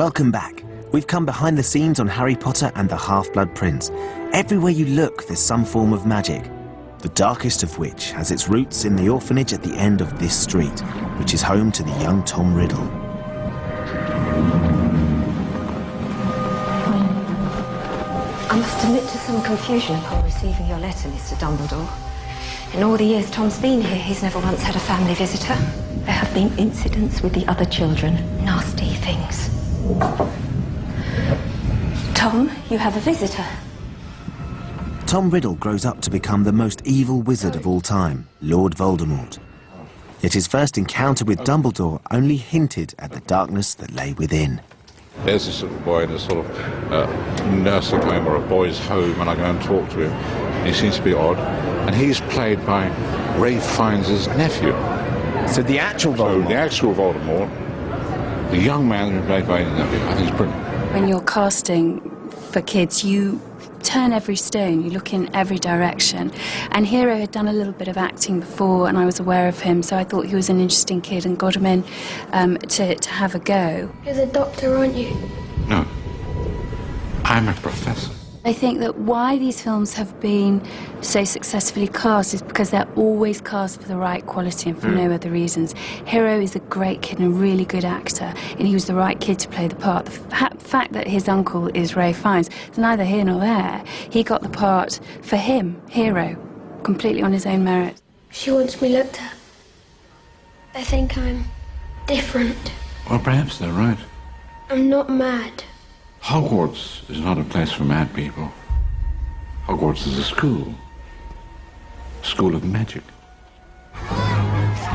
Welcome back. We've come behind the scenes on Harry Potter and the Half-Blood Prince. Everywhere you look, there's some form of magic, the darkest of which has its roots in the orphanage at the end of this street, which is home to the young Tom Riddle. I must admit to some confusion upon receiving your letter, Mr. Dumbledore. In all the years Tom's been here, he's never once had a family visitor. There have been incidents with the other children, nasty things. Tom, you have a visitor. Tom Riddle grows up to become the most evil wizard of all time, Lord Voldemort. Yet his first encounter with Dumbledore only hinted at the darkness that lay within. There's this little boy in a sort of nursing home or a boys' home, and I go and talk to him. He seems to be odd, and he's played by Ralph Fiennes' nephew. So the actual Voldemort? So the actual Voldemort, the young man who played by his nephew. I think he's brilliant. When you're casting for kids, you turn every stone, you look in every direction. And Hero had done a little bit of acting before, and I was aware of him, so I thought he was an interesting kid and got him in to have a go. You're the doctor, aren't you? No, I'm a professor. I think that why these films have been so successfully cast is because they're always cast for the right quality and for no other reasons. Hero is a great kid and a really good actor, and he was the right kid to play the part. The fact that his uncle is Ralph Fiennes is neither here nor there. He got the part for him, Hero, completely on his own merit. She wants me looked at. They think I'm different. Well, perhaps they're right. I'm not mad. Hogwarts is not a place for mad people. Hogwarts is a school of magic.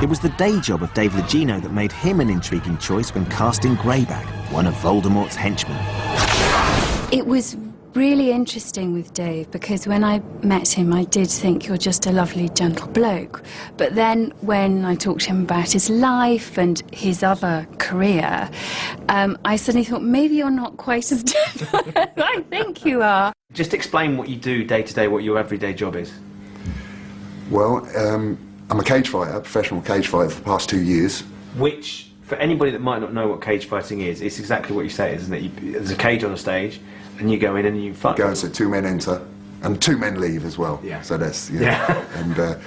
It was the day job of Dave Legino that made him an intriguing choice when casting Greyback, one of Voldemort's henchmen. It was really interesting with Dave because when I met him, I did think you're just a lovely, gentle bloke. But then when I talked to him about his life and his other career, I suddenly thought, maybe you're not quite as gentle as I think you are. Just explain what you do day to day, what your everyday job is. Well, I'm a cage fighter, professional cage fighter for the past 2 years. Which, for anybody that might not know what cage fighting is, it's exactly what you say, isn't it? There's a cage on a stage, and you go in and you fight. Go and so 2 men enter, and 2 men leave as well. Yeah. So that's and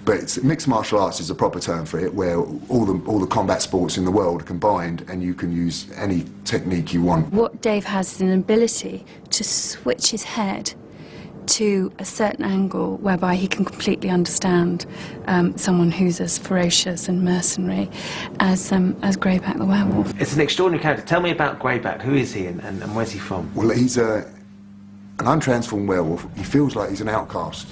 but mixed martial arts is a proper term for it, where all the combat sports in the world are combined, and you can use any technique you want. What Dave has is an ability to switch his head to a certain angle whereby he can completely understand someone who's as ferocious and mercenary as Greyback the werewolf. It's an extraordinary character. Tell me about Greyback. Who is he and where's he from? Well, he's an untransformed werewolf. He feels like he's an outcast,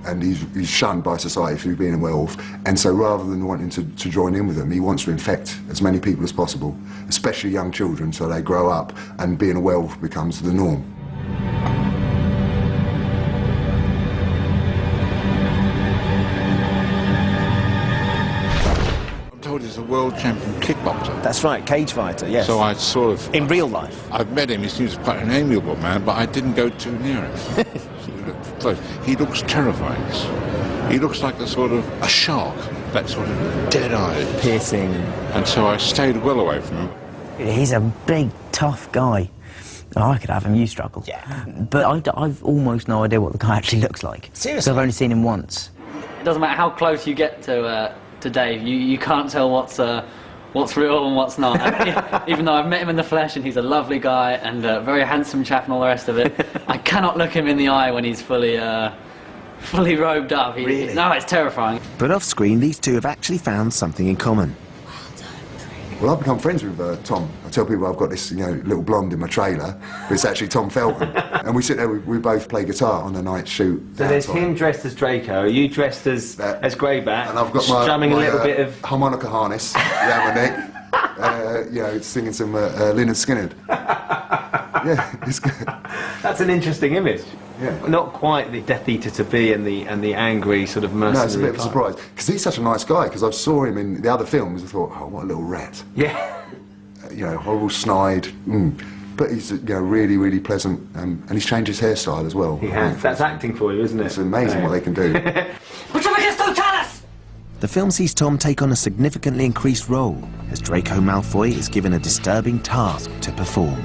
and he's shunned by society for being a werewolf. And so rather than wanting to join in with them, he wants to infect as many people as possible, especially young children, so they grow up and being a werewolf becomes the norm. He's a world champion kickboxer. That's right, cage fighter, yes. So I sort of... In real life? I've met him. He seems quite an amiable man, but I didn't go too near him. Close. He looks terrifying. He looks like a shark, that sort of dead-eyed. Piercing. And so I stayed well away from him. He's a big, tough guy. I could have him, you struggle. Yeah. But I've almost no idea what the guy actually looks like. Seriously? I've only seen him once. It doesn't matter how close you get to Dave, you can't tell what's real and what's not. Even though I've met him in the flesh and he's a lovely guy and a very handsome chap and all the rest of it, I cannot look him in the eye when he's fully robed up. Really? No, it's terrifying. But off screen, these two have actually found something in common. Well, I've become friends with Tom. I tell people I've got this, little blonde in my trailer, but it's actually Tom Felton. And we sit there, we both play guitar on a night shoot. So there's him dressed as Draco, you dressed as Greyback, and I've got strumming my a little bit of... harmonica harness around my neck, singing some Lynyrd Skynyrd. Yeah, it's good. That's an interesting image. Yeah. Not quite the Death Eater to be and the angry sort of mercenary. No, it's a bit of a type. surprise, because he's such a nice guy, because I saw him in the other films, I thought, oh, what a little rat. Yeah. Horrible snide, but he's really, really pleasant, and he's changed his hairstyle as well. He has. That's acting for you, isn't it? It's amazing what they can do. Which of us don't tell us? the film sees Tom take on a significantly increased role as Draco Malfoy is given a disturbing task to perform.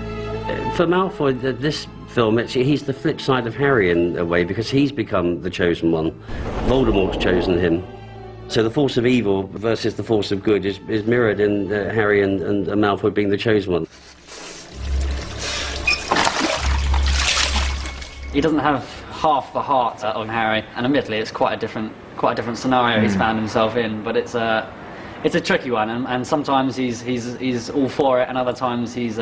For Malfoy, this film, he's the flip side of Harry in a way, because he's become the chosen one. Voldemort's chosen him. So the force of evil versus the force of good is mirrored in Harry and Malfoy being the chosen one. He doesn't have half the heart of Harry, and admittedly it's quite a different scenario he's found himself in, but it's a tricky one, and sometimes he's all for it, and other times he's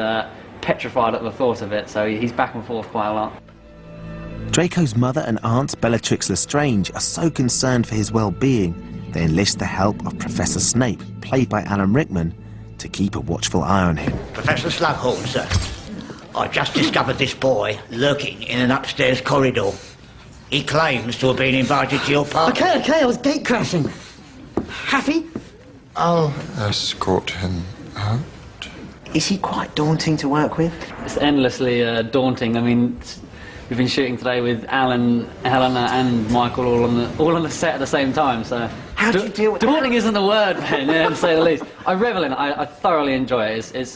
petrified at the thought of it, so he's back and forth quite a lot. Draco's mother and aunt Bellatrix Lestrange are so concerned for his well-being, they enlist the help of Professor Snape, played by Alan Rickman, to keep a watchful eye on him. Professor Slughorn, sir. I just discovered this boy lurking in an upstairs corridor. He claims to have been invited to your party. Okay, I was gate crashing. Happy? I'll escort him out. Is he quite daunting to work with? It's endlessly daunting. I mean, we've been shooting today with Alan, Helena and Michael all on the set at the same time, so... How do you deal with daunting isn't the word, Ben, to say the least. I revel in it. I thoroughly enjoy it. It's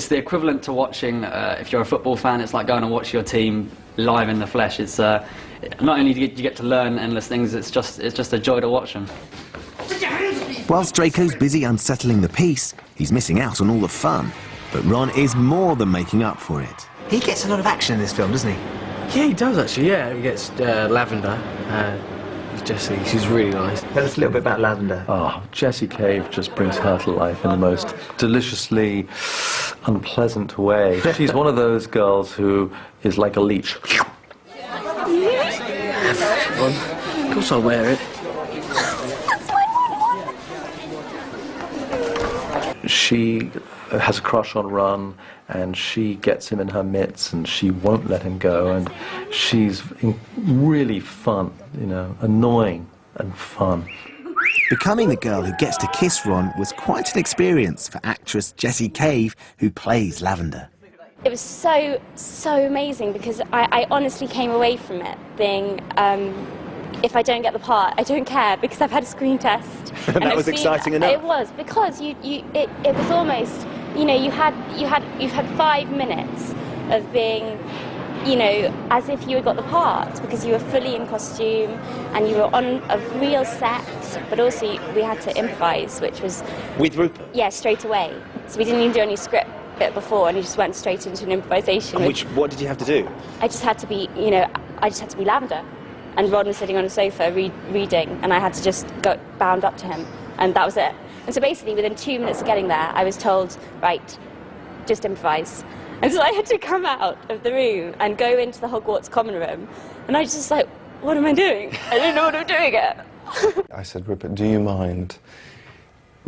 the equivalent to watching, if you're a football fan, it's like going to watch your team live in the flesh. It's not only do you get to learn endless things, it's just a joy to watch them. Whilst Draco's busy unsettling the peace, he's missing out on all the fun. But Ron is more than making up for it. He gets a lot of action in this film, doesn't he? Yeah, he does actually, yeah. He gets Lavender, Jessie, she's really nice. Tell us a little bit about Lavender. Oh, Jessie Cave just brings her to life in the most deliciously unpleasant way. She's one of those girls who is like a leech. Of course I'll wear it. She has a crush on Ron, and she gets him in her mitts, and she won't let him go, and she's really fun, you know, annoying and fun. Becoming the girl who gets to kiss Ron was quite an experience for actress Jessie Cave, who plays Lavender. It was so amazing, because I honestly came away from it being, if I don't get the part, I don't care, because I've had a screen test. And that was exciting enough. It was, because it was almost, you know, you've had 5 minutes of being, you know, as if you had got the part, because you were fully in costume and you were on a real set, but also we had to improvise, which was... With Rupert? Yeah, straight away. So we didn't even do any script bit before, and you just went straight into an improvisation. And what did you have to do? I just had to be, you know, Lavender. And Ron was sitting on a sofa reading, and I had to just go bound up to him, and that was it. And so basically, within 2 minutes of getting there, I was told, right, just improvise. And so I had to come out of the room and go into the Hogwarts common room, and I was just like, what am I doing? I don't know what I'm doing yet. I said, Rupert, do you mind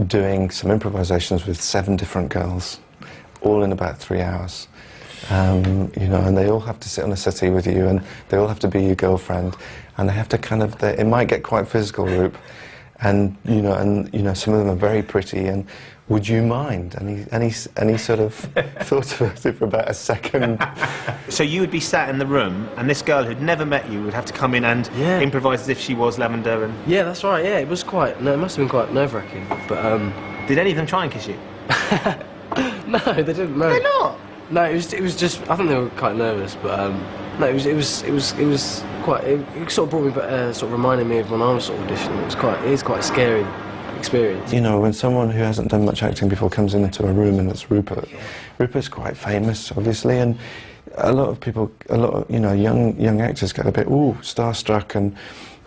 doing some improvisations with 7 different girls, all in about 3 hours? You know, and they all have to sit on a settee with you, and they all have to be your girlfriend, and they have to kind of, it might get quite physical, Rup, and you know, some of them are very pretty, and would you mind? And he sort of thought about it for about a second. So you would be sat in the room, and this girl who'd never met you would have to come in and improvise as if she was Lavender, and... Yeah, that's right, yeah, it was quite, no, it must have been quite nerve-wracking, but Did any of them try and kiss you? No, they didn't, no. They're not? No, it was just, I think they were quite nervous, but no, it was quite, it sort of brought me back, sort of reminded me of when I was auditioning. It is quite a scary experience. You know, when someone who hasn't done much acting before comes into a room and it's Rupert. Rupert's quite famous, obviously, and a lot of people, you know, young actors get a bit, starstruck,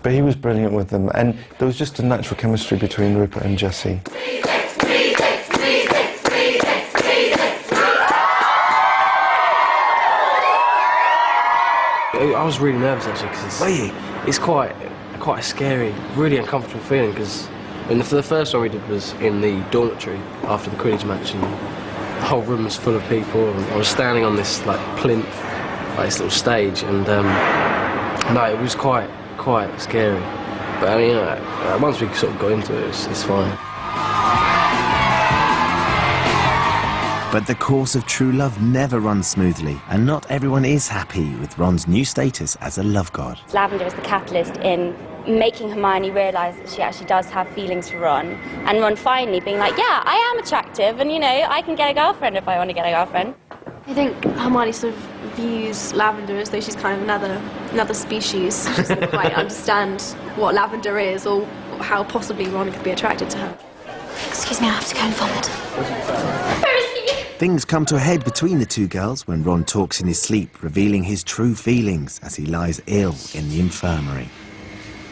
but he was brilliant with them, and there was just a natural chemistry between Rupert and Jessie. I was really nervous actually, because it's quite a scary, really uncomfortable feeling, because the first one we did was in the dormitory after the Quidditch match, and the whole room was full of people, and I was standing on this like plinth, like this little stage, and no, it was quite scary. But I mean, once we sort of got into it, it's fine. But the course of true love never runs smoothly, and not everyone is happy with Ron's new status as a love god. Lavender is the catalyst in making Hermione realise that she actually does have feelings for Ron, and Ron finally being like, yeah, I am attractive, and you know, I can get a girlfriend if I want to get a girlfriend. I think Hermione sort of views Lavender as though she's kind of another species. She doesn't quite understand what Lavender is or how possibly Ron could be attracted to her. Excuse me, I have to go and vomit. Things come to a head between the two girls when Ron talks in his sleep, revealing his true feelings as he lies ill in the infirmary.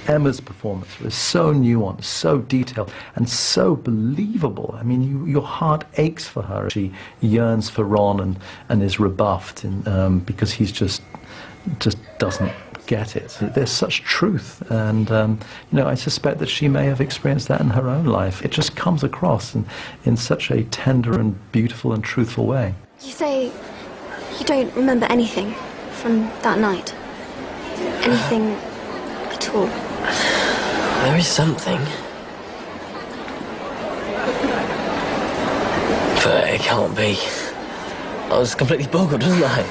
Emma's performance was so nuanced, so detailed, and so believable. I mean, your heart aches for her. She yearns for Ron and is rebuffed because he's just doesn't get it. There's such truth, and I suspect that she may have experienced that in her own life. It just comes across in such a tender and beautiful and truthful way. You say you don't remember anything from that night? Anything at all? There is something. But it can't be. I was completely boggled, wasn't I?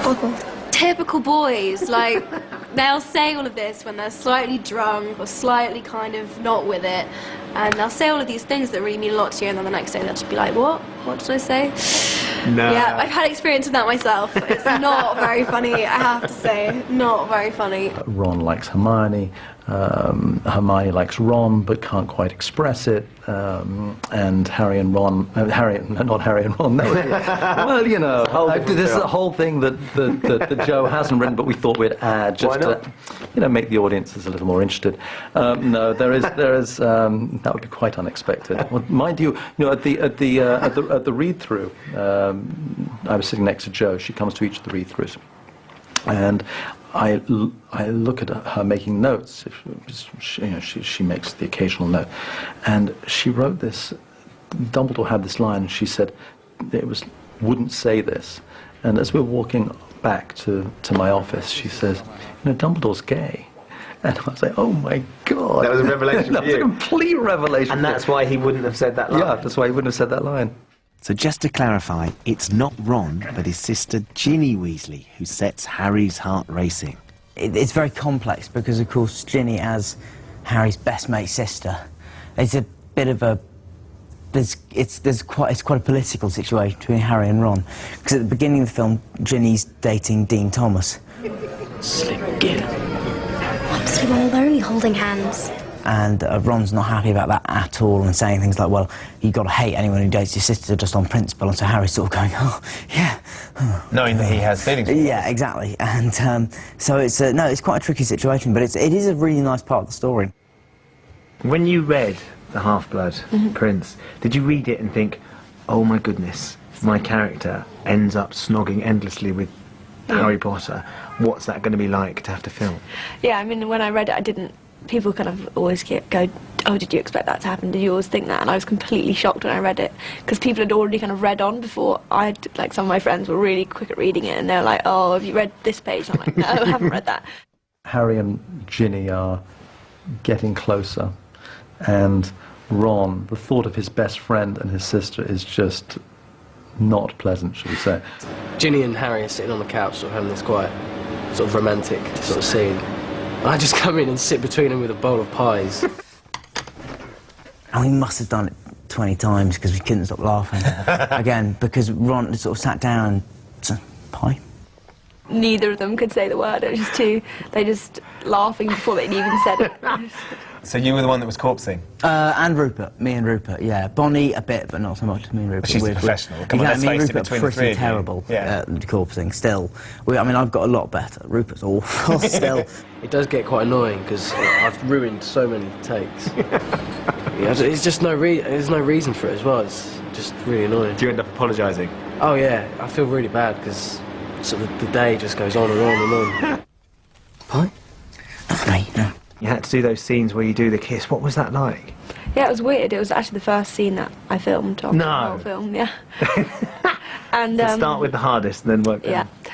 Boggled. Typical boys, like, they'll say all of this when they're slightly drunk or slightly kind of not with it, and they'll say all of these things that really mean a lot to you, and then the next day they'll just be like, what did I say? No. Yeah, I've had experience with that myself. It's not very funny, I have to say. Not very funny. Ron likes Hermione, Hermione likes Ron but can't quite express it, and Harry and Ron, not Harry and Ron, no. Well, you know, this is a whole thing that Joe hasn't written, but we thought we'd add just to, make the audiences a little more interested. No, there is that would be quite unexpected. Well, mind you, at the read-through, I was sitting next to Jo. She comes to each of the read-throughs, and I look at her making notes. She makes the occasional note, and she wrote this. Dumbledore had this line. She said, "Wouldn't say this." And as we're walking back to my office, she says, "Dumbledore's gay." And I was like, oh my God. That was a revelation That was a complete revelation. And that's why he wouldn't have said that line. Yeah, that's why he wouldn't have said that line. So just to clarify, it's not Ron, but his sister Ginny Weasley who sets Harry's heart racing. It's very complex because, of course, Ginny, as Harry's best mate's sister, it's a bit of a... It's quite a political situation between Harry and Ron. Because at the beginning of the film, Ginny's dating Dean Thomas. Slip in. Honestly, well, they're only holding hands. And Ron's not happy about that at all and saying things like, well, you've got to hate anyone who dates your sister just on principle. And so Harry's sort of going, oh, yeah. Knowing that he has feelings for her. Yeah, exactly. And so it's, it's quite a tricky situation, but it is a really nice part of the story. When you read The Half-Blood Prince, did you read it and think, oh my goodness, my character ends up snogging endlessly with Harry Potter? What's that going to be like to have to film? Yeah, I mean, when I read it, I didn't... People kind of always go, oh, did you expect that to happen? Did you always think that? And I was completely shocked when I read it, because people had already kind of read on before. Like, some of my friends were really quick at reading it, and they were like, oh, have you read this page? And I'm like, no, I haven't read that. Harry and Ginny are getting closer, and Ron, the thought of his best friend and his sister is just not pleasant, shall we say. Ginny and Harry are sitting on the couch, sort of having this quite sort of romantic sort of scene. I just come in and sit between them with a bowl of pies. And we must have done it 20 times because we couldn't stop laughing. Again, because Ron sort of sat down and said, pie? Neither of them could say the word. It was just they just laughing before they'd even said it. So you were the one that was corpsing? And Rupert. Me and Rupert, yeah. Bonnie a bit, but not so much. Me and Rupert. She's a professional. Come on, let's face it, between the three of you. Terrible at corpsing, still. I mean, I've got a lot better. Rupert's awful, still. It does get quite annoying, because I've ruined so many takes. It's just there's no reason for it as well. It's just really annoying. Do you end up apologising? Oh, yeah. I feel really bad, because sort of the day just goes on and on and on. Pie? Not for me, no. You had to do those scenes where you do the kiss. What was that like? Yeah, it was weird. It was actually the first scene that I filmed on the whole film, yeah. And so start with the hardest and then work down. Yeah.